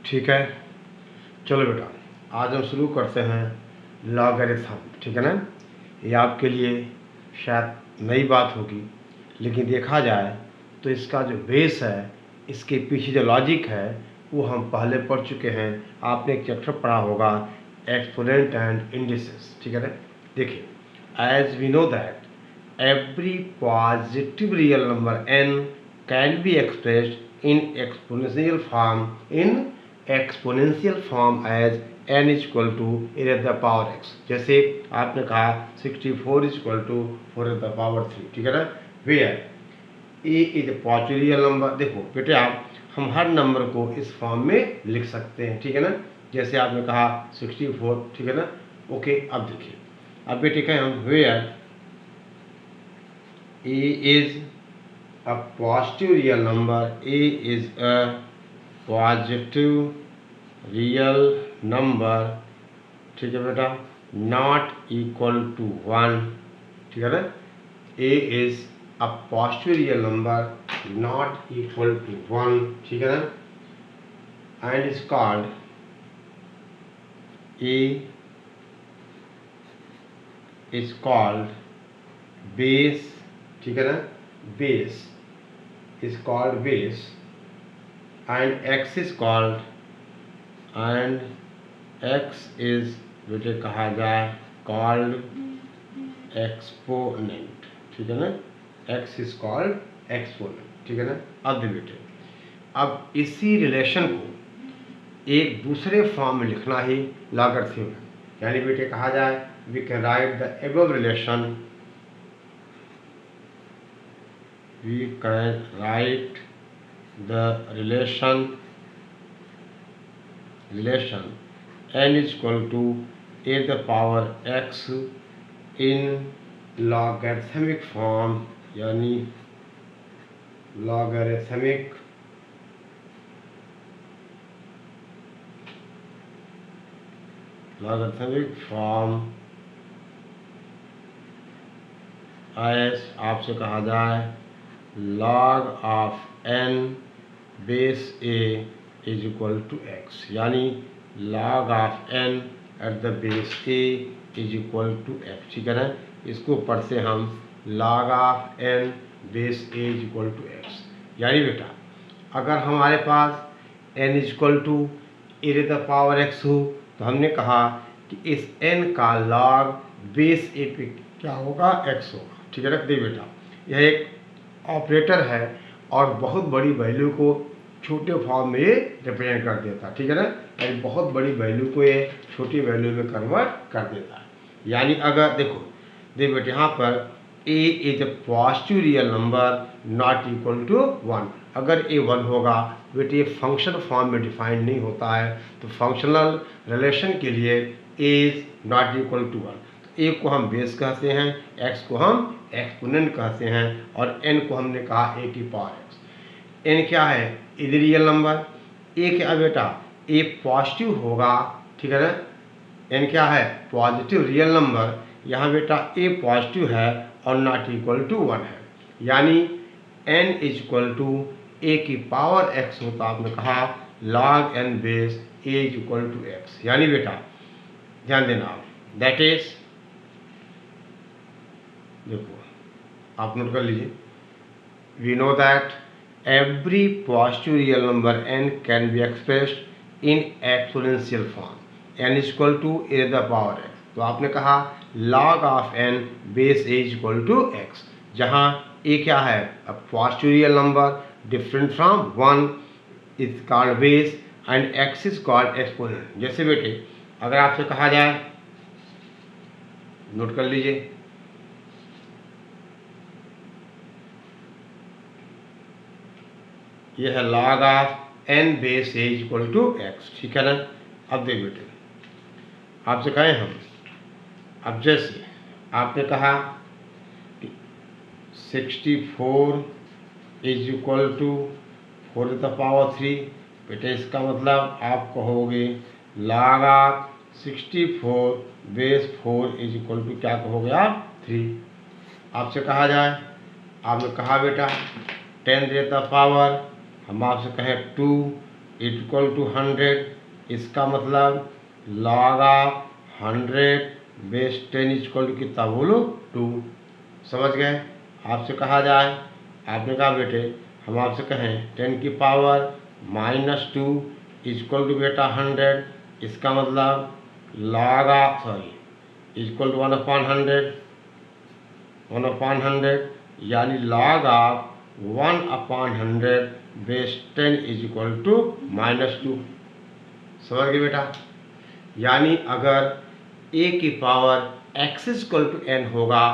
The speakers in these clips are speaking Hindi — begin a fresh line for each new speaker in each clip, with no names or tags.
ठीक है, चलो बेटा आज हम शुरू करते हैं लॉगरिथम। ठीक है ना, ये आपके लिए शायद नई बात होगी, लेकिन देखा जाए तो इसका जो बेस है, इसके पीछे जो लॉजिक है वो हम पहले पढ़ चुके हैं। आपने एक चैप्टर पढ़ा होगा एक्सपोनेंट एंड इंडिसेस। ठीक है ना, देखिए as we know that every positive real number n can be expressed in exponential form as n is equal to a to the power x। जैसे आपने कहा 64 is equal to 4 to the power 3। ठीक है ना, where a is a positive real number. देखो बेटे आप हम हर नंबर को इस फॉर्म में लिख सकते हैं। ठीक है ना, जैसे आपने कहा 64। ठीक है ना, ओके। अब देखिए, अब बेटे कहें हम where a is a positive real number, a is a positive real number। ठीक है बेटा, not equal to 1। ठीक है ना, a is a positive real number not equal to 1। ठीक है ना, and is called a is called base। ठीक है ना, base is called base and x is called and x is बेटे कहा जाए called exponent। ठीक है ना, x is called exponent। ठीक है ना, अब बेटे अब इसी रिलेशन को एक दूसरे फॉर्म में लिखना ही लॉगरिथम है। यानी बेटे कहा जाए we can write the above relation, we can write the relation n is equal to a to the power x in logarithmic form, यानी logarithmic form as आपसे कहा जाए log of n base a is equal to x, यानी log of n at the base a is equal to x। ठीक है ना, इसको ऊपर से हम log of n base a is equal to x। यानी बेटा अगर हमारे पास n is equal to a to the power x हो तो हमने कहा कि इस n का log बेस a पे क्या होगा, x होगा। ठीक है, रख दे बेटा, यह एक ऑपरेटर है और बहुत बड़ी वैल्यू को छोटे फॉर्म में ये रिप्रेजेंट कर देता है। ठीक है ना, यानी बहुत बड़ी वैल्यू को ये छोटी वैल्यू में कन्वर्ट कर देता है। यानी अगर देखो देख बेटे यहाँ पर a is a positive real number not equal to 1। अगर a 1 होगा बेटे ये फंक्शन फॉर्म में डिफाइन नहीं होता है, तो फंक्शनल रिलेशन के लिए a is not equal to 1। a को हम बेस कहते हैं, x को हम एक्सपोनेंट कहते हैं और n को हमने कहा a की पावर x। n क्या है, इज रियल नंबर। a क्या बेटा, a पॉजिटिव होगा। ठीक है ना, n क्या है, पॉजिटिव रियल नंबर। यहाँ बेटा a पॉजिटिव है और नॉट इक्वल टू 1 है, यानी n is equal to a की पावर x होता। आपने कहा log n base a is equal to x। यानी बेटा ध्यान देना, दैट इज देखो आप नोट कर लीजिए, we know that every positive real number n can be expressed in exponential form n is equal to a to the power x। तो आपने कहा log of n base a is equal to x, जहाँ a क्या है, अब positive real number different from 1 is called base and x is called exponent. जैसे बेटे अगर आपसे कहा जाए, नोट कर लीजिए, यह है log of n base a is equal to x। ठीक है ना, अब देख बेटे आपसे कहें हम, अब जैसे आपने कहा कि 64 is equal to 4 to the power 3। बेटे इसका मतलब आप कहोगे log of 64 base 4 is equal to क्या कहोगे आप, 3। आपसे कहा जाए, आपने कहा बेटा 10 टू द पावर, हम आपसे कहें 2 इक्वल टू 100, इसका मतलब log of 100 base 10 equal to कितना बोलो 2। समझ गए। आपसे कहा जाए, आपने कहा बेटे हम आपसे कहें 10 की पावर -2 इक्वल टू बेटा 100, इसका मतलब log ऑफ इक्वल टू 1/100 यानी log of 1/100 base 10 equal to -2। समझ गए बेटा। यानी अगर a की power x equal to n होगा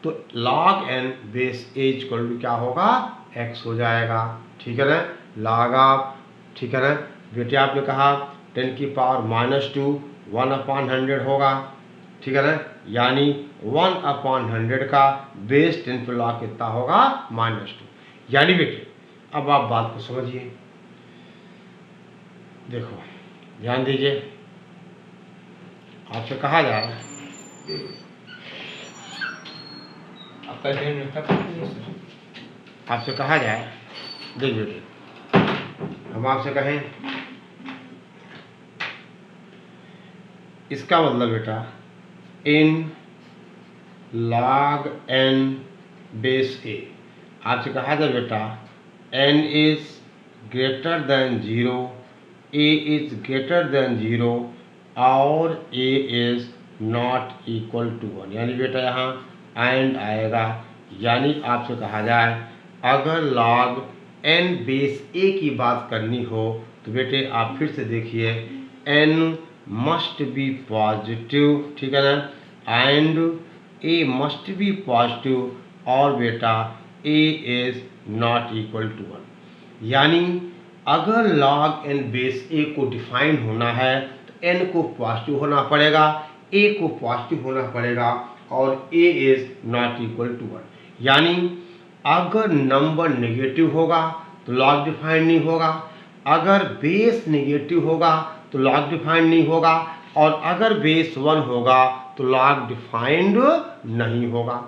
तो log n base a equal to क्या होगा x हो जाएगा। ठीक है ना, log ऑफ, ठीक है ना बेटे। आपने कहा 10 की पावर -2 1/100 होगा, ठीक है ना, यानी 1/100 का बेस 10 पे log कितना होगा -2। यानी बेटे अब आप बात को समझिए, देखो ध्यान दीजिए। आपसे कहा जाए, आपसे कहा जाए, देख बेटे हम आपसे कहें इसका मतलब बेटा in log n base a, आपसे कहा जाए बेटा n is greater than 0, a is greater than 0 और a is not equal to 1। यानी बेटा यहाँ एंड आएगा। यानी आपसे कहा जाए अगर log n बेस a की बात करनी हो तो बेटे आप फिर से देखिए n मस्ट बी पॉजिटिव, ठीक है ना, and a must be positive और बेटा a is not equal to 1। यानी अगर log n बेस a को डिफाइन होना है तो n को पॉजिटिव होना पड़ेगा, a को पॉजिटिव होना पड़ेगा और a is not equal to 1। यानी अगर नंबर नेगेटिव होगा तो log डिफाइन नहीं होगा, अगर बेस नेगेटिव होगा तो log डिफाइन नहीं होगा और अगर बेस 1 होगा तो log डिफाइंड नहीं होगा।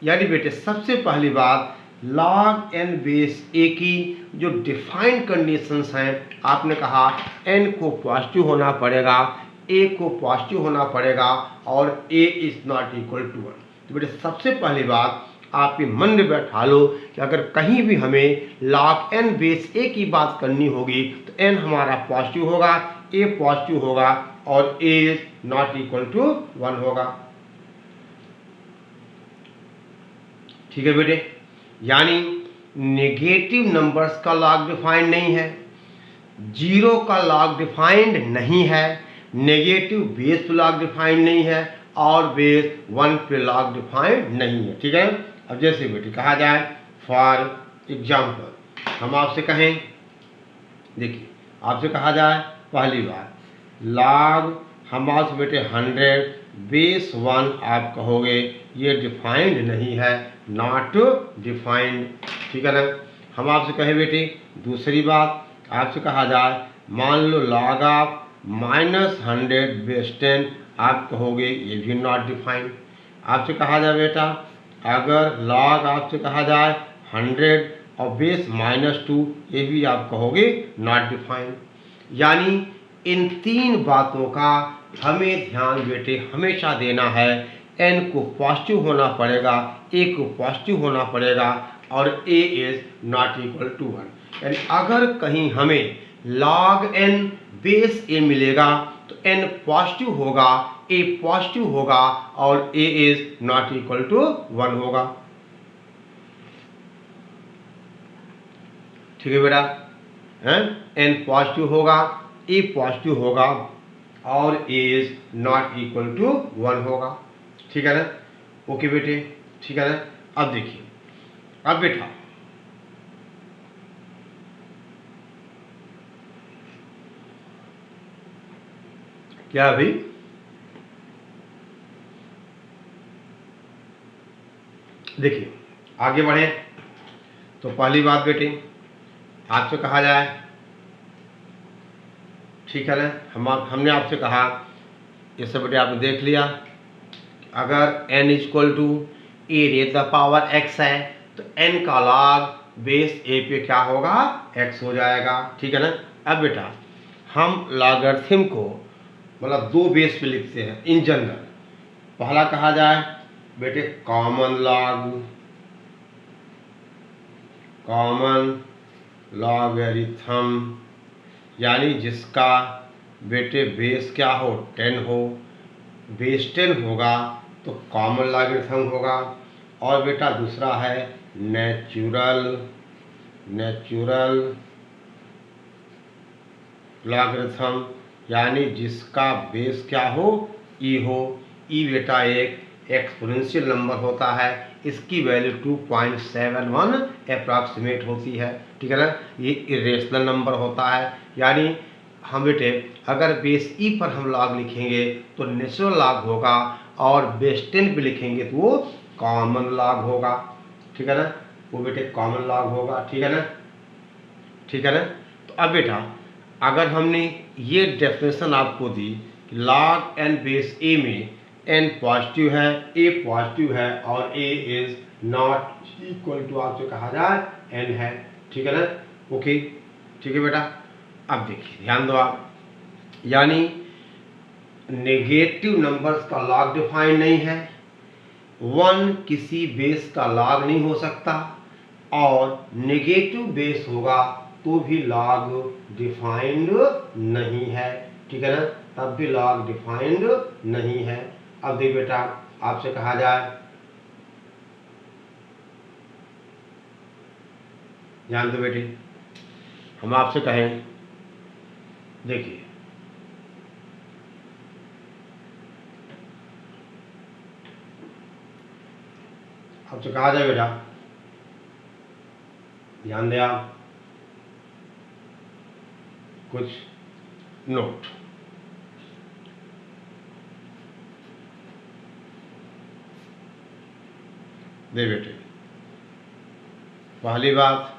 यानी बेटे सबसे पहली बात log n बेस a की जो डिफाइंड कंडीशंस हैं, आपने कहा n को पॉजिटिव होना पड़ेगा, a को पॉजिटिव होना पड़ेगा और a is not equal to 1। तो बेटे सबसे पहली बात आप ये मन में बैठा लो कि अगर कहीं भी हमें log n बेस a की बात करनी होगी तो n हमारा पॉजिटिव होगा, a पॉजिटिव होगा और a is not equal to 1 होगा। ठीक है बेटे। यानी नेगेटिव नंबर्स का log डिफाइंड नहीं है, 0 का log डिफाइंड नहीं है, नेगेटिव बेस पे log डिफाइंड नहीं है और बेस 1 पे log डिफाइंड नहीं है। ठीक है। अब जैसे बेटे कहा जाए फॉर एग्जाम्पल हम आपसे कहें, देखिए आपसे कहा जाए पहली बार log हम आपसे बेटे 100 बेस 1 आप कहोगे ये डिफाइंड नहीं है, नॉट डिफाइंड। ठीक है ना। हम आपसे कहें बेटे दूसरी बात आपसे कहा जाए मान लो log ऑफ -100 बेस 10 आप कहोगे ये भी नॉट डिफाइंड। आपसे कहा जाए बेटा अगर log आपसे कहा जाए 100 और बेस -2 ये भी आप कहोगे नॉट डिफाइंड। यानी इन तीन बातों का हमें ध्यान बेटे हमेशा देना है, n को पॉजिटिव होना पड़ेगा, a को पॉजिटिव होना पड़ेगा और a is not equal to 1। यानी अगर कहीं हमें log n बेस a मिलेगा तो n पॉजिटिव होगा, a पॉजिटिव होगा और a is not equal to 1 होगा। ठीक है बेटा, n पॉजिटिव होगा, a पॉजिटिव होगा और a is not equal to 1 होगा। ठीक है ना। ओके बेटे, ठीक है ना। अब देखिए, अब बेटा क्या अभी देखिए आगे बढ़े तो पहली बात बेटे आपसे कहा जाए, ठीक है ना, हमने आपसे कहा ये सब बेटे आपने देख लिया, अगर n equal to A raise the power x है तो n का log बेस a पे क्या होगा x हो जाएगा। ठीक है ना। अब बेटा हम लॉगरिथम को मतलब दो बेस पे लिखते हैं इन जनरल। पहला कहा जाए बेटे कॉमन लॉगरिथम, यानी जिसका बेटे बेस क्या हो 10 हो, बेस 10 होगा तो कॉमन लॉगरिथम होगा। और बेटा दूसरा है नेचुरल लॉगरिथम, यानी जिसका बेस क्या हो ई हो। ई बेटा एक एक्सपोनेंशियल नंबर होता है, इसकी वैल्यू 2.71 अप्रॉक्सीमेट होती है, ठीक है ना। ये इरेशनल नंबर होता है, यानी हम बेटे अगर बेस ई पर हम लॉग लिखेंगे तो नेचुरल लॉग होगा, और बेस 10 पे लिखेंगे तो वो कॉमन लॉग होगा, ठीक है ना। वो बेटे कॉमन लॉग होगा, ठीक है ना, ठीक है ना। तो अब बेटा अगर हमने ये डेफिनेशन आपको दी लॉग एन बेस ए में एन पॉजिटिव है, ए पॉजिटिव है और ए इज नॉट इक्वल टू आपसे कहा जाए एन है, ठीक है ना। ओके, ठीक है बेटा। अब देखिए ध्यान दो आप, यानी नेगेटिव नंबर्स का लॉग डिफाइन नहीं है, 1 किसी बेस का लॉग नहीं हो सकता, और नेगेटिव बेस होगा तो भी लॉग डिफाइंड नहीं है, ठीक है ना, तब भी लॉग डिफाइंड नहीं है। अब देख बेटा आपसे कहा जाए, ध्यान दो बेटे, हम आपसे कहें देखिए आपसे कहा जाए बेटा, ध्यान दें आप, कुछ नोट। दे बेटे पहली बात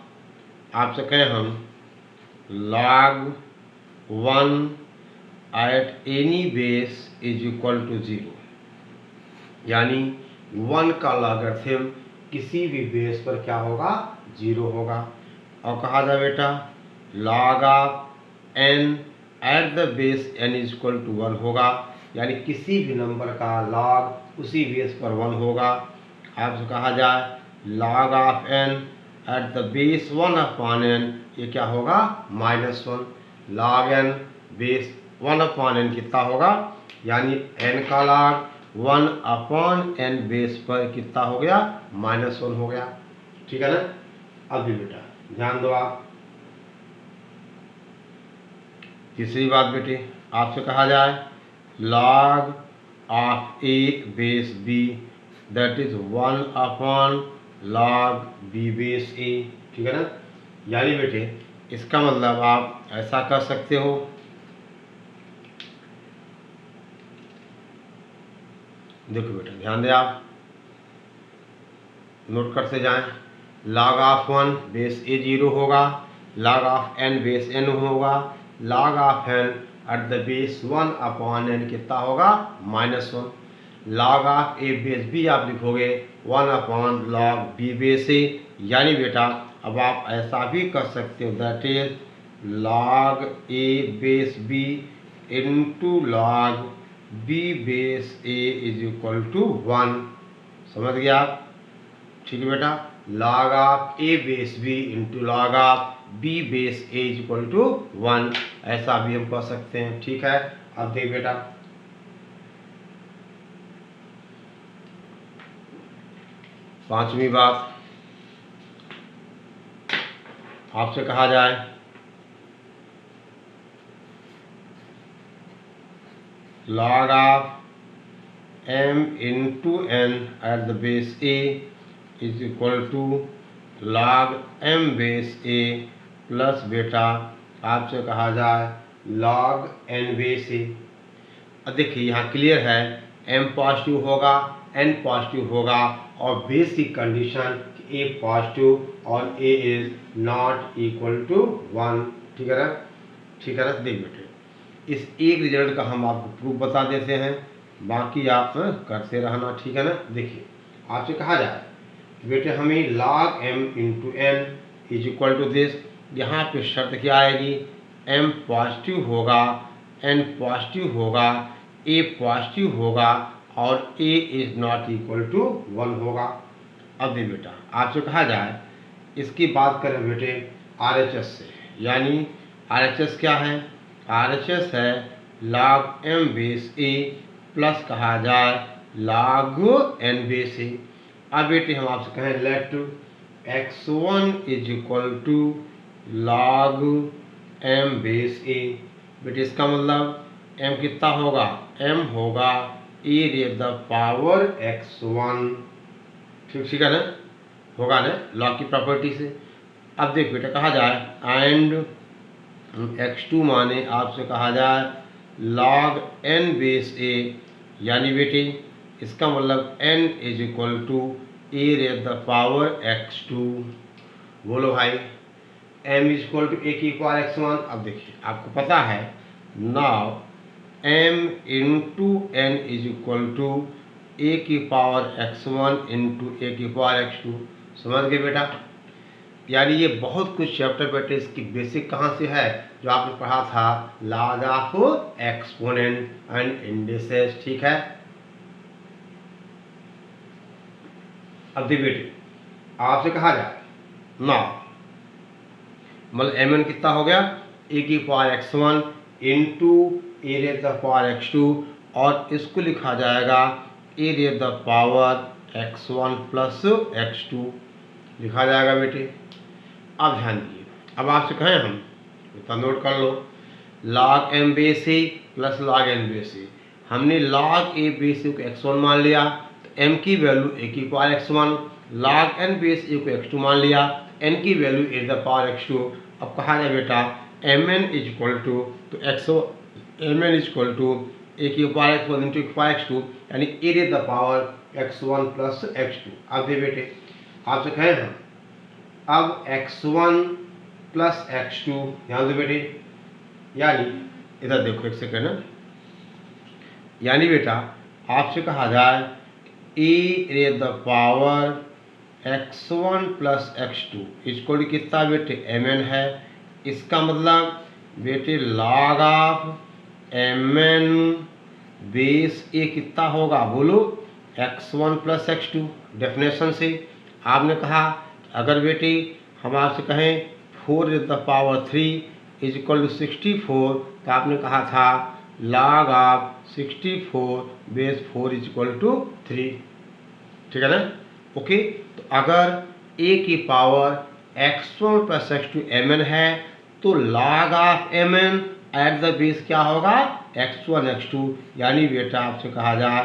आपसे कहें हम log 1 at any base is equal to 0, यानी 1 का लॉगरिथम किसी भी बेस पर क्या होगा 0 होगा। और कहा जाए बेटा log of n at the base n is equal to 1 होगा, यानी किसी भी नंबर का log उसी बेस पर 1 होगा। आपसे कहा जाए log of n at the base 1 upon n, ये क्या होगा -1। log n base 1 upon n कितना होगा, यानी n का log 1 अपॉन n बेस पर कितना हो गया -1 हो गया, ठीक है ना। अब भी बेटा ध्यान दो आप, तीसरी बात बेटे आपसे कहा जाए log of a base b that is 1 upon log b base a, ठीक है ना। यानी बेटे इसका मतलब आप ऐसा कर सकते हो, देखो बेटा ध्यान दें आप, नोट करते जाएं, log ऑफ 1 बेस a 0 होगा, log of n base n होगा, log of n at the base 1 upon n कितना होगा -1। log of a base b आप लिखोगे 1 upon log b base a, यानी बेटा अब आप ऐसा भी कर सकते हो that is log a base b into log b base a is equal to 1, समझ गया आप, ठीक है बेटा। log of a base b into log of b base a is equal to 1, ऐसा भी हम कर सकते हैं, ठीक है। अब देख बेटा पांचवी बात आपसे कहा जाए log of m into n at the base a is equal to log m base a plus बेटा आपसे कहा जाए log n बेस a। अब देखिए यहाँ क्लियर है, m पॉजिटिव होगा n पॉजिटिव होगा और बेस की कंडीशन a पॉजिटिव और a is not equal to 1, ठीक है ना, ठीक है ना। देख बेटे इस एक रिजल्ट का हम आपको प्रूफ बता देते हैं, बाकी आप करते रहना, ठीक है ना। देखिए आपसे कहा जाए बेटे हमें log m into n is equal to this, यहाँ पे शर्त क्या आएगी m पॉजिटिव होगा, n पॉजिटिव होगा, a पॉजिटिव होगा और a is not equal to 1 होगा। अब देखिए बेटा, आपसे कहा जाए इसकी बात करें बेटे RHS से, यानी RHS क्या है? RHS है log m base a plus कहा जाए log n बेस a। अब बेटे हम आपसे कहें let x1 is equal to log m base a। बेटे इसका मतलब m कितना होगा? m होगा e raise the power x1। ठीक है ना, होगा ना लॉग की प्रॉपर्टी से। अब देख बेटा कहा जाए एंड x2 माने आपसे कहा जाए log n बेस a, यानी बेटे इसका मतलब n is equal to A raise the power x2। बोलो भाई, m is equal to A की पावर x1। अब देखिए आपको पता है now m into n is equal to A की पावर x1 इंटू ए की पावर x2। समझ गए बेटा? यानी ये बहुत कुछ चैप्टर बेटे इसकी बेसिक कहाँ से है, जो आपने पढ़ा था laws of exponents and indices. ठीक है। अब देखिए बेटे आपसे कहा जाए ना, मतलब mn कितना हो गया? ए की power x1 into A raise the power x2, और इसको लिखा जाएगा A raise the power x1 plus x2 लिखा जाएगा बेटे। अब ध्यान दिए, अब आपसे कहें हम इतना नोट कर लो log m base a plus log n base a। हमने log a बेस a को x1 मान लिया तो m की वैल्यू a की power x1, log n base a को x2 मान लिया, n की value a the power x2। अब कहा जाए बेटा mn is equal to mn is equal to a की पावर x1 इंटू की पावर x2, यानी a the power x1 plus x2। अब दे बेटे आपसे कहें हम अब x1 प्लस x2, ध्यान दो बेटे, यानी इधर देखो एक सेकेंड, यानी बेटा आपसे कहा जाए e raise the power x1 plus x2 इसको कितना बेटे mn है। इसका मतलब बेटे log of mn base a कितना होगा? बोलो x1 प्लस x2। डेफिनेशन से आपने कहा अगर बेटे हम आपसे कहें 4 raise the power 3 is equal to 64, तो आपने कहा था log of 64 base 4 is equal to 3। ठीक है ना? ओके, तो अगर a की power x1 plus x2 mn है तो log of mn at the base क्या होगा? x1 x2, यानी बेटा आपसे कहा जाए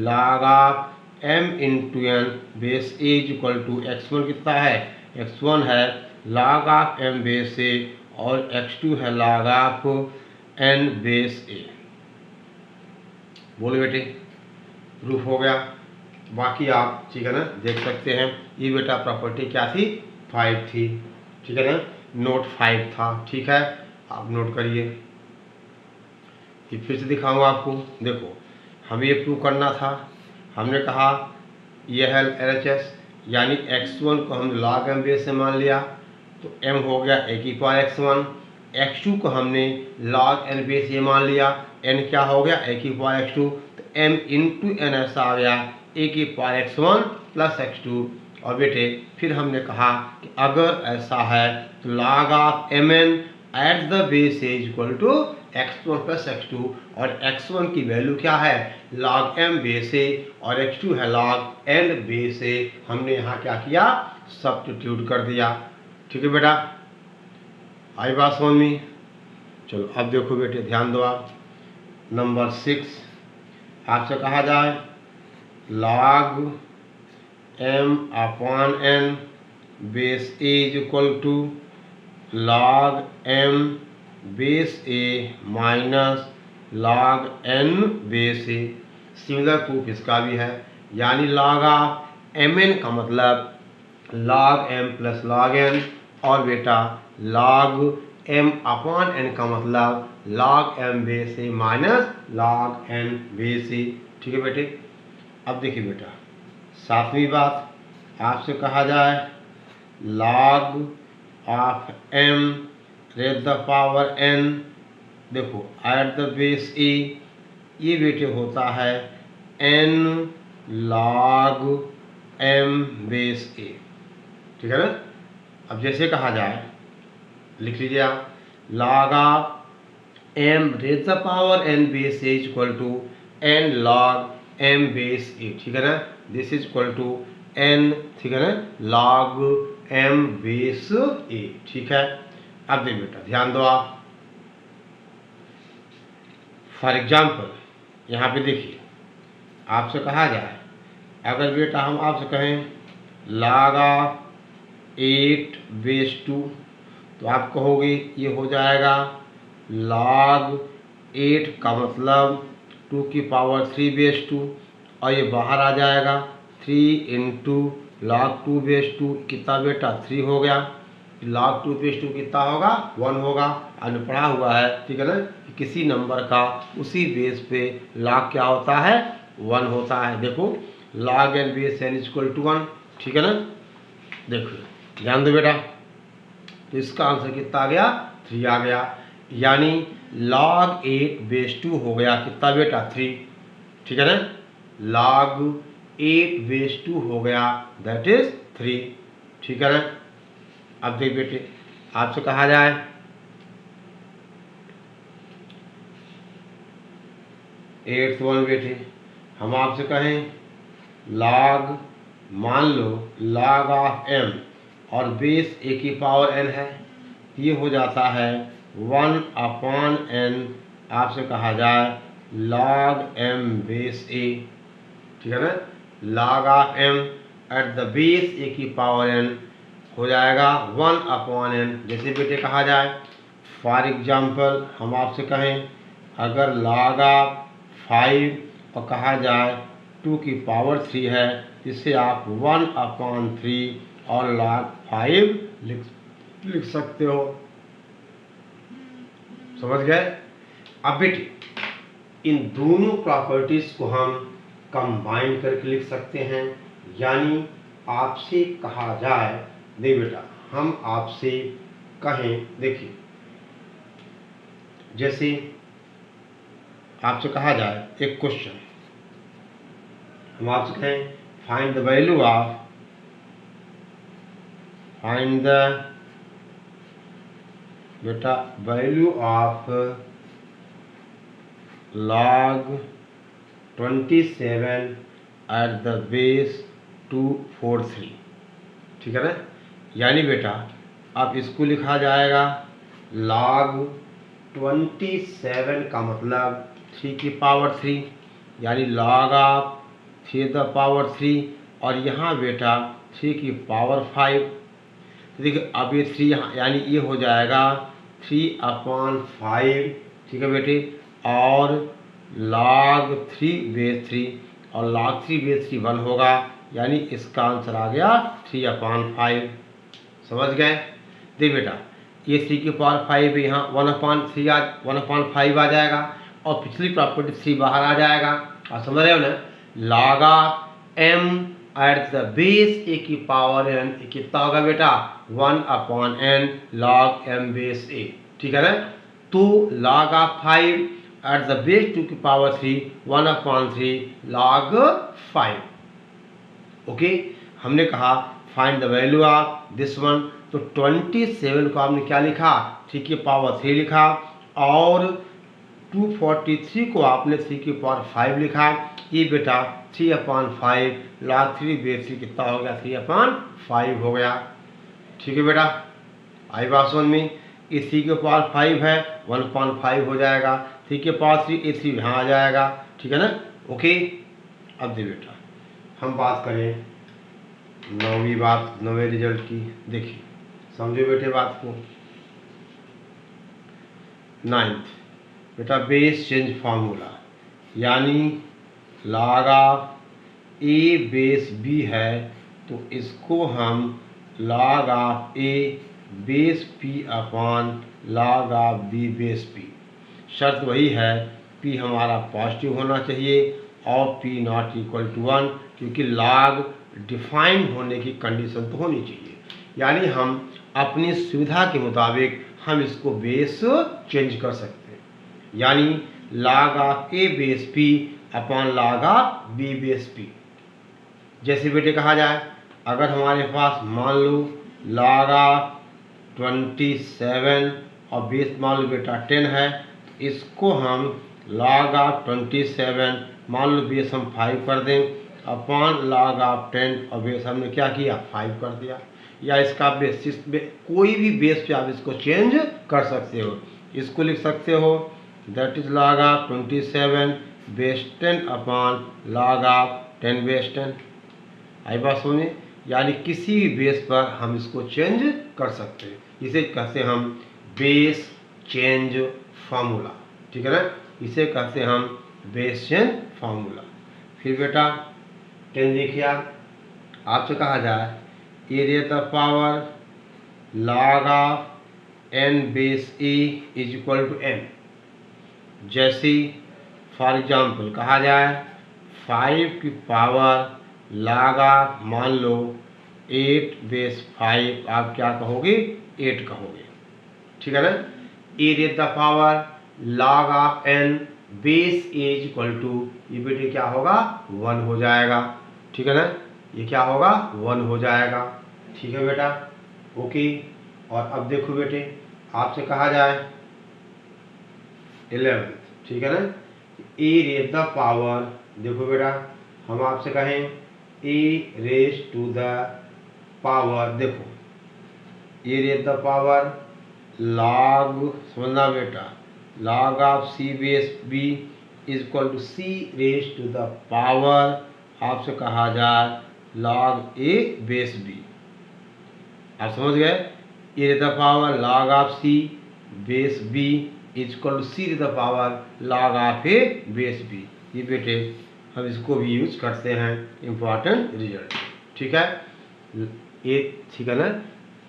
log of m into n base a is equal to x1 कितना है? x1 है log of m base a और x2 है log of n base a। बोलो बेटे, प्रूफ हो गया। बाकी आप ठीक है ना देख सकते हैं। ये बेटा प्रॉपर्टी क्या थी? 5 थी। ठीक है ना, नोट 5 था। ठीक है, आप नोट करिए। ये फिर से दिखाऊंगा आपको। देखो हमें ये प्रूव करना था, हमने कहा यह है LHS, यानी x1 को हमने log m बेस से मान लिया तो m हो गया a की पावर x1, x2 को हमने log n बेस ये मान लिया, n क्या हो गया? a की पावर x2, तो m इंटू n ऐसा आ गया a की पावर x1 प्लस x2। और बेटे फिर हमने कहा कि अगर ऐसा है तो log of mn at the base is equal to x1 plus x2, और x1 की वैल्यू क्या है? log m बेस a और x2 है log n बेस a। हमने यहाँ क्या किया? सब्स्टिट्यूट कर दिया। ठीक है बेटा, आई बात समझ में? चलो अब देखो बेटे ध्यान दो आप, नंबर 6 आपसे कहा जाए log m upon n base a is equal to log m base a minus log n base a। Similar proof इसका भी है, यानी log ऑफ mn का मतलब log m plus log n, और बेटा log m अपॉन n का मतलब log m base a minus log n base a। ठीक है बेटे, अब देखिए बेटा 7वीं बात आपसे कहा जाए log of m raise the power n, देखो एट द बेस a, ये बेटे होता है n log m base a, ठीक है ना। अब जैसे कहा जाए, लिख लीजिए आप, log of m raise the power n base a equal to n log m base a, ठीक है ना। This is equal to n, ठीक है ना, log m बेस a, ठीक है। अब देखिए बेटा ध्यान दो आप, फॉर एग्जाम्पल यहाँ पे देखिए, आपसे कहा जाए, अगर बेटा हम आपसे कहें log ऑफ 8 बेस 2, तो आप कहोगे ये हो जाएगा log 8 का मतलब 2 की पावर 3 बेस 2, और ये बाहर आ जाएगा 3 इंटू log 2 बेस 2, कितना बेटा 3 हो गया। log 2 बेस 2 कितना होगा 1 होगा। आपने पढ़ा हुआ है, ठीक है ना, कि किसी नंबर का उसी बेस पे log क्या होता है 1 होता है। देखो log n base n equal to 1, ठीक है ना। देखो ध्यान दो बेटा, तो इसका आंसर कितना आ गया 3 आ गया, यानी log 8 बेस 2 हो गया कितना बेटा 3, ठीक है ना। log 8 बेस 2 हो गया दैट इज 3, ठीक है ना। अब देख बेटे, आपसे कहा जाए एट्थ वन बेटे, हम आपसे कहें log, मान लो log ऑफ m और बेस a की पावर n है, ये हो जाता है 1 अपॉन n, आपसे कहा जाए log m बेस a, ठीक है ना। log of m eight the base a की पावर n हो जाएगा 1 अपॉन n। जैसे बेटे कहा जाए, फॉर एग्जाम्पल हम आपसे कहें अगर log ऑफ 5 और कहा जाए 2 की पावर 3 है, जिससे आप 1 अपॉन 3 और log 5 लिख सकते हो, समझ गए। अब बेटे इन दोनों प्रॉपर्टीज को हम कंबाइन करके लिख सकते हैं, यानी आपसे कहा जाए, नहीं बेटा हम आपसे कहें, देखिए जैसे आपसे कहा जाए एक क्वेश्चन, हम आपसे कहें find the value of, find the बेटा value of log 27 at the base 243, ठीक है ना। यानी बेटा अब इसको लिखा जाएगा log 27 का मतलब 3 की पावर 3, यानी log ऑफ 3 द पावर 3, और यहाँ बेटा 3 की पावर 5। तो देखिए अब ये 3 यहाँ, यानी ये हो जाएगा 3 अपॉन 5, ठीक है बेटे, और log 3 बेस 3, और log 3 बेस 3 1 होगा, यानी इसका आंसर आ गया 3 अपॉन 5, समझ गए। देख बेटा ये 3 की पावर 5 यहाँ 1 अपॉन 5 आ जाएगा, और पिछली प्रॉपर्टी 3 बाहर आ जाएगा, और समझ रहे हो ना। log of m eight the base a की पावर n कितना होगा बेटा 1 upon n log m base a, ठीक है ना। तो log of 5 eight the base 2 की पावर 3 1 अपॉन 3 log 5, ओके। हमने कहा find the value of this one, तो 27 को आपने क्या लिखा 3 की पावर 3 लिखा, और 243 को आपने 3 की पावर 5 लिखा। ये बेटा 3 अपॉन 5 log 3 बेस 3 कितना हो गया 3 अपॉन 5 हो गया, ठीक है बेटा। आई बात समझ में, ये 3 की पावर 5 है 1/5 हो जाएगा, 3 की पावर 3 ये 3 यहाँ आ जाएगा, ठीक है ना, ओके। अब दे बेटा हम बात करें नौवीं रिजल्ट की, देखिए समझो बेटे बात को। 9th बेटा बेस चेंज फार्मूला, यानी log of a base b है, तो इसको हम log of a base p upon log of b base p, शर्त वही है p हमारा पॉजिटिव होना चाहिए और p नॉट इक्वल टू 1, क्योंकि log डिफाइन होने की कंडीशन तो होनी चाहिए, यानी हम अपनी सुविधा के मुताबिक हम इसको बेस चेंज कर सकते हैं, यानी log of a base p upon log of b base p। जैसे बेटे कहा जाए, अगर हमारे पास मान लो log ऑफ 27 और बेस मान लो बेटा 10 है, तो इसको हम log ऑफ 27 मान लो बेस हम 5 कर दें अपॉन log ऑफ 10 और बेस हमने क्या किया 5 कर दिया। या इसका बेसिस कोई भी बेस पे आप इसको चेंज कर सकते हो। इसको लिख सकते हो that is log of 27 base 10 upon log of 10 base 10। आई बात समझे, यानी किसी भी बेस पर हम इसको चेंज कर सकते हैं। इसे कहते हम बेस चेंज फार्मूला, ठीक है ना, इसे कहते हम बेस चेंज फार्मूला। फिर बेटा 10 देखिए, आपसे कहा जाए A rate of power log of n base a is equal to n। जैसे फॉर एग्जाम्पल कहा जाए 5 की पावर log ऑफ मान लो 8 बेस 5, आप क्या कहोगे 8 कहोगे, ठीक है ना। A rate the power log of n base a is equal to, ये बेटे क्या होगा 1 हो जाएगा, ठीक है ना, ये क्या होगा 1 हो जाएगा, ठीक है बेटा, ओके। और अब देखो बेटे, आपसे कहा जाए 11, ठीक है ना, ए रेज द पावर, देखो बेटा हम आपसे कहें a raise to the power, देखो a raise the power log, समझना बेटा, log of c base b is equal to c raise to the power, आपसे कहा जाए log a बेस b। आप समझ गए, A raise the power log of c base b is equal to c raise the power log of a base b। ये बेटे हम इसको भी यूज करते हैं, इम्पॉर्टेंट रिजल्ट, ठीक है, ए, ठीक है ना,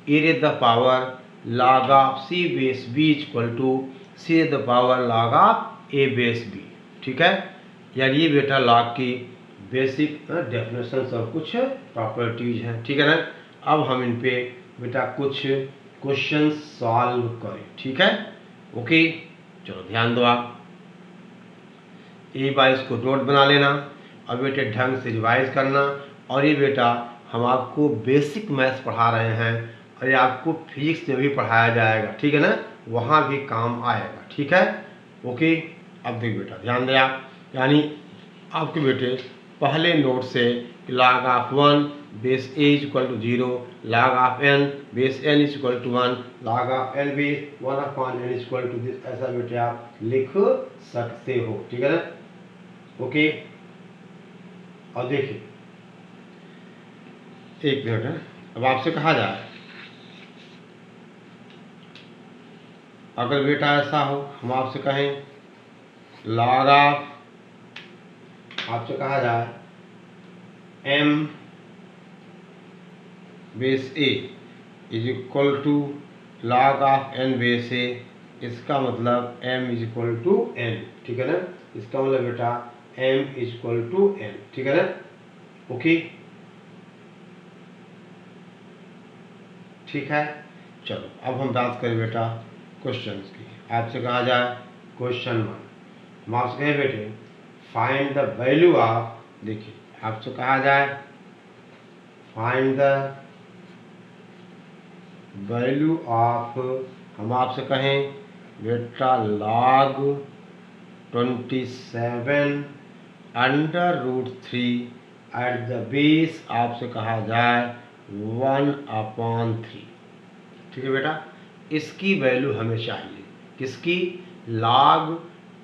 A raise the power log of c base b is equal to c raise the power log of a base b, ठीक है। यानी ये बेटा log की बेसिक डेफिनेशन और कुछ प्रॉपर्टीज हैं, ठीक है ना। अब हम इन पे बेटा कुछ क्वेश्चन सॉल्व करें, ठीक है, ओके। चलो ध्यान दो, आप एक बार इसको नोट बना लेना और बेटे ढंग से रिवाइज करना। और ये बेटा हम आपको बेसिक मैथ्स पढ़ा रहे हैं और ये आपको फिजिक्स में भी पढ़ाया जाएगा, ठीक है ना, वहाँ भी काम आएगा, ठीक है, ओके। अब देख बेटा ध्यान दें आप, यानी आपके बेटे पहले नोट से log of 1 base a is equal to 0, log of n base n is equal to 1, log of n base 1 upon n is equal to this, ऐसा बेटे आप लिख सकते हो, ठीक है ना, ओके। और देखिए एक मिनट है, अब आपसे कहा जाए अगर बेटा ऐसा हो, हम आपसे कहें log ऑफ, आपसे कहा जाए m base a is equal to log of n base a, इसका मतलब m is equal to n, ठीक है ना, इसका मतलब बेटा m is equal to n, ठीक है ना, ओके, ठीक है। चलो अब हम बात करें बेटा क्वेश्चंस की। आपसे कहा जाए क्वेश्चन 1, हम आपसे कहें बेटे फाइंड द वैल्यू ऑफ, देखिए आपसे कहा जाए फाइंड द वैल्यू ऑफ, हम आपसे कहें बेटा log 27 under root 3 at the base, आपसे कहा जाए 1 अपॉन 3, ठीक है बेटा, इसकी वैल्यू हमें चाहिए, किसकी, log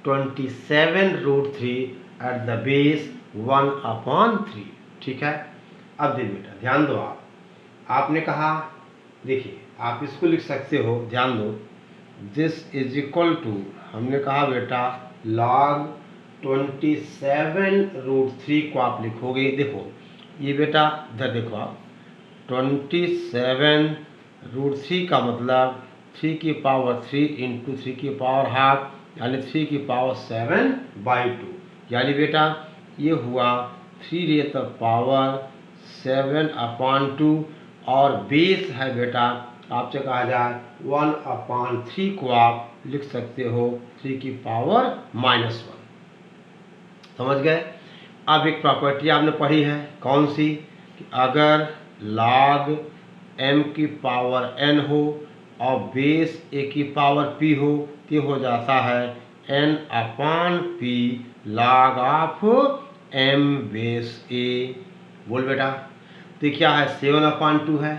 27 root 3 at the base 1 upon 3, ठीक है। अब देखिए बेटा ध्यान दो, आपने कहा, देखिए आप इसको लिख सकते हो, ध्यान दो, दिस इज इक्वल टू, हमने कहा बेटा log 27 रूट 3 को आप लिखोगे, देखो ये बेटा इधर देखो आप 27 रूट 3 का मतलब 3 की पावर 3 इंटू 3 की पावर हाफ, यानी 3 की पावर 7/2, यानी बेटा ये हुआ 3 रेज़ द पावर 7/2 और बेस है बेटा आपसे कहा जाए 1/3 को आप लिख सकते हो 3 की पावर -1। समझ गए। अब एक प्रॉपर्टी आपने पढ़ी है, कौन सी, कि अगर log m की पावर n हो और बेस a की पावर p हो तो हो जाता है n/p log of m base a। बोल बेटा, तो क्या है 7/2 है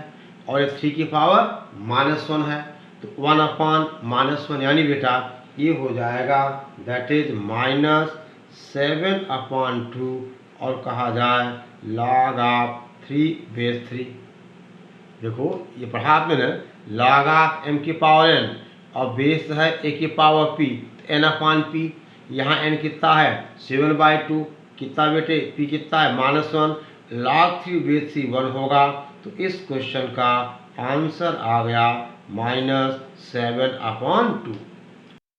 और ये 3 की पावर -1 है, तो 1/-1 यानी बेटा ये हो जाएगा दैट इज -7/2 और कहा जाए log ऑफ 3 बेस 3। देखो ये पढ़ा आपने ना, log ऑफ m की पावर n और बेस है a की पावर p, तो n/p। यहाँ n कितना है 7/2, कितना बेटे p कितना है -1, log 3 बेस 3 1 होगा, तो इस क्वेश्चन का आंसर आ गया -7/2।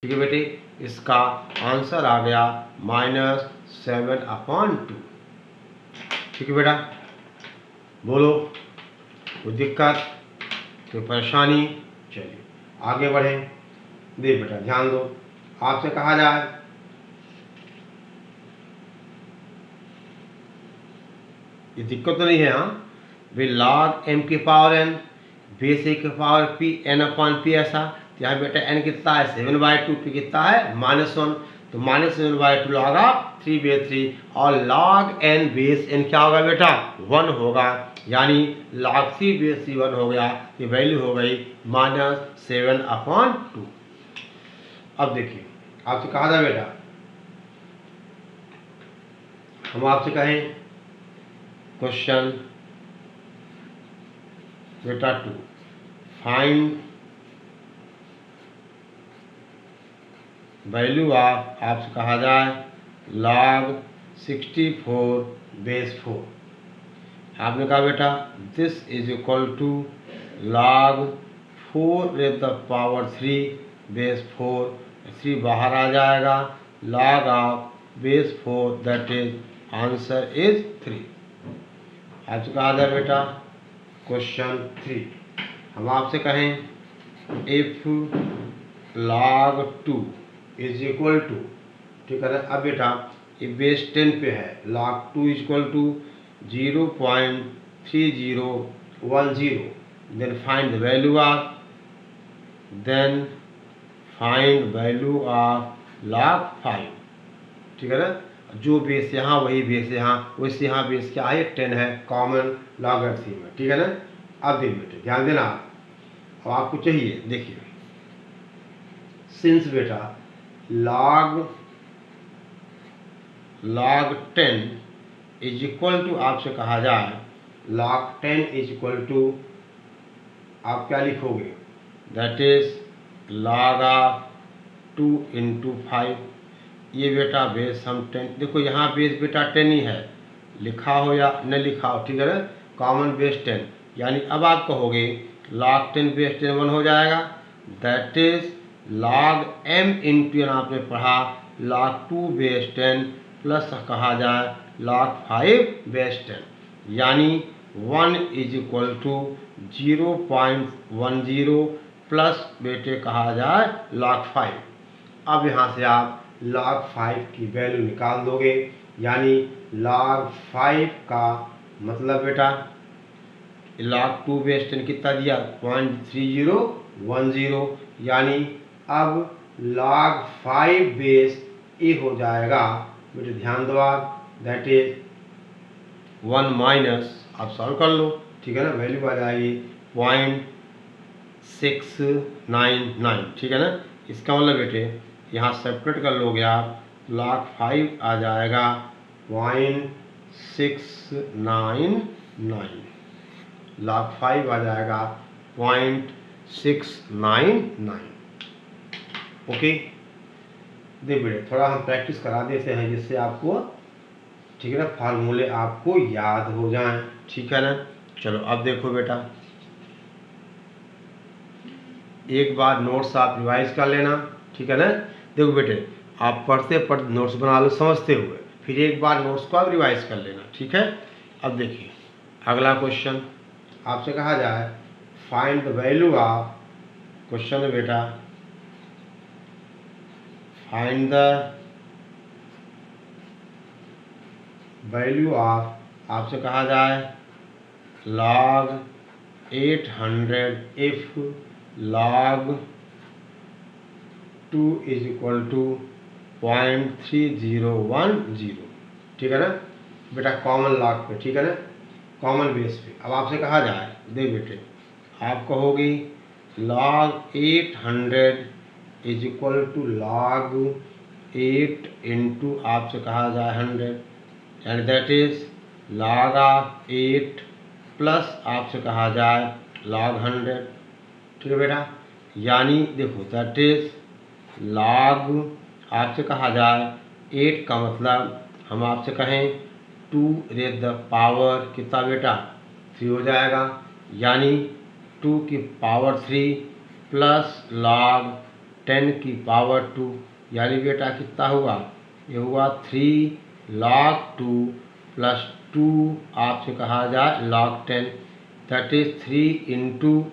ठीक है बेटे, इसका आंसर आ गया -7/2। ठीक है बेटा, बोलो कोई दिक्कत, कोई परेशानी? चलिए आगे बढ़ें। देख बेटा ध्यान दो, आपसे कहा जाए ये दिक्कत तो नहीं है, हाँ भाई log m की पावर n बेस a की पावर p n/p ऐसा, तो यहाँ बेटा n कितना है 7/2, p कितना है -1, तो -7/2 log ऑफ 3 बेस 3 और log n बेस n क्या होगा बेटा 1 होगा, यानी log 3 बेस 3 1 हो गया, ये वैल्यू हो गई -7/2। अब देखिए आपसे कहा था बेटा, हम आपसे कहें क्वेश्चन बेटा 2, फाइंड वैल्यू ऑफ, आपसे कहा जाए log 64 बेस 4। आपने कहा बेटा this is equal to log 4⁻³ base 4, 3 बाहर आ जाएगा, log of base 4 that is answer is 3। आपसे कहा जाए बेटा क्वेश्चन 3, हम आपसे कहें if log 2 is equal to, ठीक है ना। अब बेटा ये बेस 10 पे है, log 2 is equal to 0.3010, then find the value of, then find value of log 5। ठीक है ना, जो बेस यहाँ वही बेस यहाँ, वैसे यहाँ बेस क्या है 10 है, कॉमन लॉगरिथम में। ठीक है ना। अब देखिए बेटे ध्यान देना, अब आपको चाहिए देखिए सिंस बेटा log 10 इज इक्वल टू, आपसे कहा जाए log 10 इज इक्वल टू, आप क्या लिखोगे दैट इज log ऑफ 2 × 5। ये बेटा बेस हम 10, देखो यहाँ बेस बेटा 10 ही है, लिखा हो या न लिखा हो, ठीक है ना, कॉमन बेस 10, यानी अब आप कहोगे log 10 बेस 10 1 हो जाएगा, that is log m into, आपने पढ़ा log 2 बेस 10 प्लस कहा जाए log 5 बेस 10, यानी 1 इज इक्वल टू 0.10 प्लस बेटे कहा जाए log 5। अब यहाँ से आप log 5 की वैल्यू निकाल दोगे, यानी log 5 का मतलब बेटा log 2 बेस 10 कितना दिया 0.3010, यानी अब log 5 बेस a हो जाएगा बेटे, ध्यान दो आप, दैट इज 1 माइनस, आप सॉल्व कर लो, ठीक है ना, वैल्यू आ जाएगी 0.699। ठीक है ना, इसका मतलब बेटे यहाँ सेपरेट कर लोगे आप, log 5 आ जाएगा 0.699, log 5 आ जाएगा 0.699। ओके, देख बेटे थोड़ा हम प्रैक्टिस करा देते हैं जिससे आपको, ठीक है ना, फार्मूले आपको याद हो जाएं। ठीक है ना, चलो अब देखो बेटा, एक बार नोट्स आप रिवाइज कर लेना। ठीक है ना, देखो बेटे आप पढ़ते पढ़ते नोट्स बना लो समझते हुए, फिर एक बार नोट्स को आप रिवाइज कर लेना। ठीक है, अब देखिए अगला क्वेश्चन, आपसे कहा जाए find the value of, question है बेटा, फाइंड द वैल्यू ऑफ, आपसे कहा जाए log 800 if log 2 is equal to 0.3010। ठीक है ना बेटा, कॉमन लॉग पे, ठीक है ना, कॉमन बेस पे। अब आपसे कहा जाए, दे बेटे, आप कहोगी log 800 is equal to log 8 into, आपसे कहा जाए 100, and that is log of 8 plus आपसे कहा जाए log 100। ठीक है बेटा, यानी देखो दैट इज log, आपसे कहा जाए 8 का मतलब हम आपसे कहें 2 रेज़ द पावर कितना बेटा 3 हो जाएगा, यानी 2 की पावर 3 प्लस log 10 की पावर 2, यानी बेटा कितना हुआ, ये हुआ 3 log 2 प्लस 2 आपसे कहा जाए log 10, that is 3 into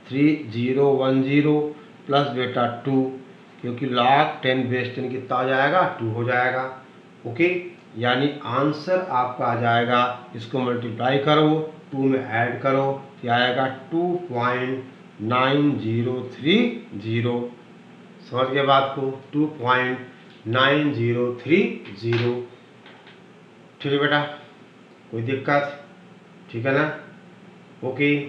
3010 plus बेटा 2, क्योंकि log 10 बेस 10 कितना हो जाएगा 2 हो जाएगा। ओके, यानी आंसर आपका आ जाएगा, इसको मल्टीप्लाई करो 2 में ऐड करो तो आएगा 2.9030। समझ गए बात को, 2.9030। ठीक है बेटा, कोई दिक्कत, ठीक है ना, ओके,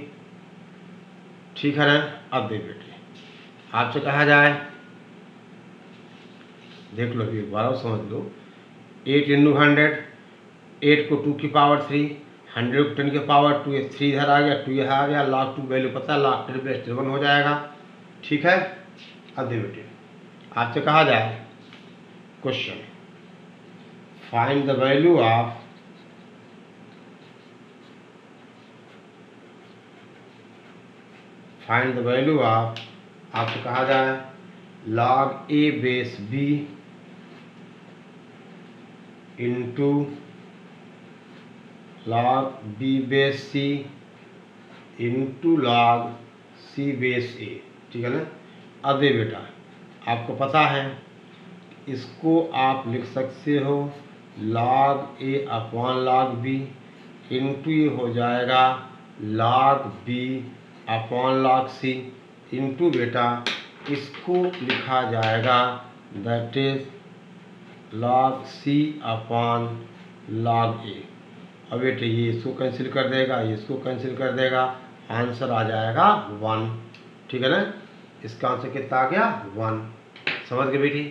ठीक है ना। अब देख बेटे, आपसे कहा जाए, देख लो एक बार और समझ लो, 8 इंटू 100, 8 को 2 की पावर 3, 100 को 10 की पावर 2, ये 3 इधर आ गया, 2 इधर आ गया, log 2 वैल्यू पता है, log 10 प्लस 1 हो जाएगा। ठीक है, अब देख बेटे, आपसे कहा जाए question, find the value of, find the value of, आपसे कहा जाए log a base b into log b base c into log c base a। ठीक है ना। अब ये बेटा आपको पता है, इसको आप लिख सकते हो log a upon log b into ये हो जाएगा log b upon log c into बेटा इसको लिखा जाएगा that is log c upon log a। अब बेटे ये इसको कैंसिल कर देगा, ये इसको कैंसिल कर देगा, आंसर आ जाएगा 1। ठीक है ना, इसका आंसर कितना आ गया 1। समझ गए बेटी।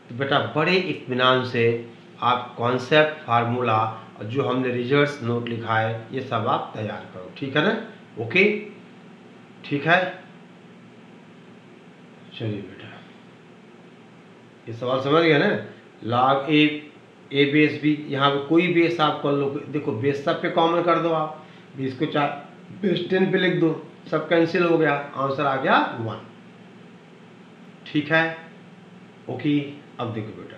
तो बेटा बड़े इत्मीनान से आप कॉन्सेप्ट, फार्मूला और जो हमने रिजल्ट्स नोट लिखा है ये सब आप तैयार करो। ठीक है ना, ओके, ठीक है। चलिए बेटा, ये सवाल समझ गया ना। log ए बेस बी, यहाँ पे कोई बेस आप कर लो, देखो बेस सब पे कॉमन कर दो, आप बेस को 4 बेस 10 पे लिख दो, सब कैंसिल हो गया, आंसर आ गया 1। ठीक है, ओके। अब देखो बेटा,